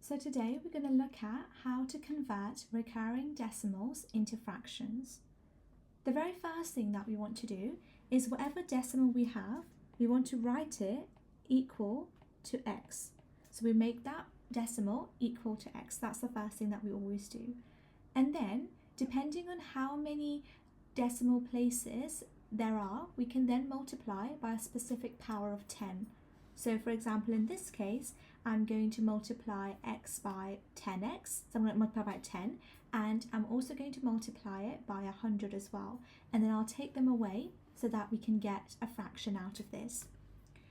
So today we're going to look at how to convert recurring decimals into fractions. The very first thing that we want to do is whatever decimal we have, we want to write it equal to x. So we make that decimal equal to x. That's the first thing that we always do. And then, depending on how many decimal places there are, we can then multiply by a specific power of 10. So for example, in this case, I'm going to multiply x by 10x, so I'm going to multiply by 10, and I'm also going to multiply it by 100 as well, and then I'll take them away so that we can get a fraction out of this.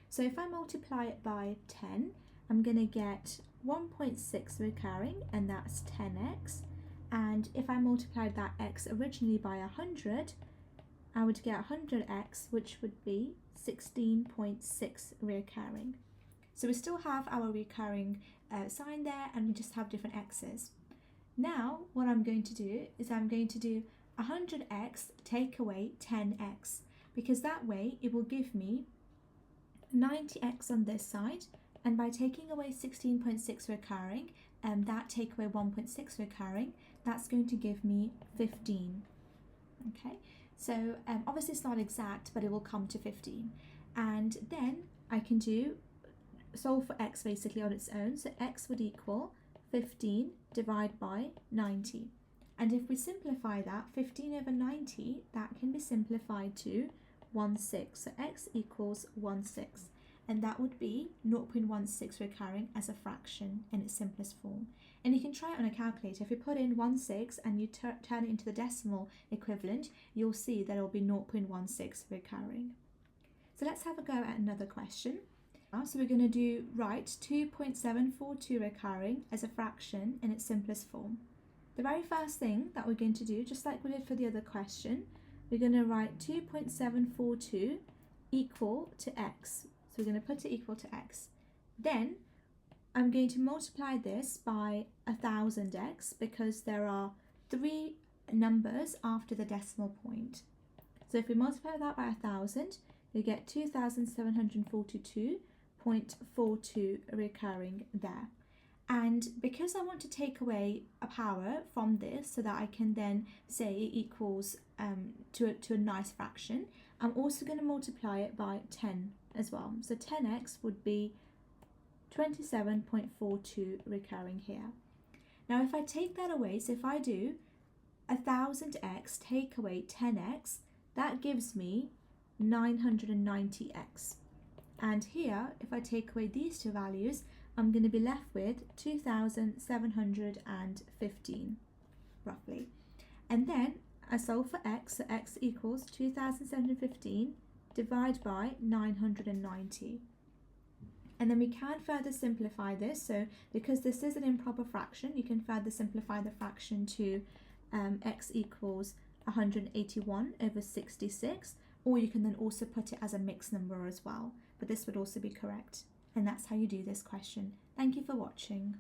So if I multiply it by 10, I'm going to get 1.6 recurring, and that's 10x, and if I multiplied that x originally by 100, I would get 100x, which would be 16.6 recurring. So we still have our recurring sign there, and we just have different x's. Now what I'm going to do is I'm going to do 100x take away 10x, because that way it will give me 90x on this side, and by taking away 16.6 recurring and that take away 1.6 recurring, that's going to give me 15. Okay, so obviously it's not exact, but it will come to 15. And then I can solve for x basically on its own. So x would equal 15 divided by 90. And if we simplify that, 15 over 90, that can be simplified to 1/6. So x equals 1/6. And that would be 0.16 recurring as a fraction in its simplest form. And you can try it on a calculator. If you put in 1/6 and you turn it into the decimal equivalent, you'll see that it will be 0.16 recurring. So let's have a go at another question. So we're going to write 2.742 recurring as a fraction in its simplest form. The very first thing that we're going to do, just like we did for the other question, we're going to write 2.742 equal to x. So we're going to put it equal to x. Then I'm going to multiply this by 1000x, because there are 3 numbers after the decimal point. So if we multiply that by 1000, we get 2742.42 recurring there. And because I want to take away a power from this so that I can then say it equals to a nice fraction, I'm also going to multiply it by 10 as well. So 10x would be 27.42 recurring here. Now if I take that away, so if I do 1000x take away 10x, that gives me 990x. And here, if I take away these two values, I'm going to be left with 2715 roughly. And then I solve for x, so x equals 2715 divided by 990. And then we can further simplify this. So because this is an improper fraction, you can further simplify the fraction to x equals 181 over 66, or you can then also put it as a mixed number as well, but this would also be correct. And that's how you do this question. Thank you for watching.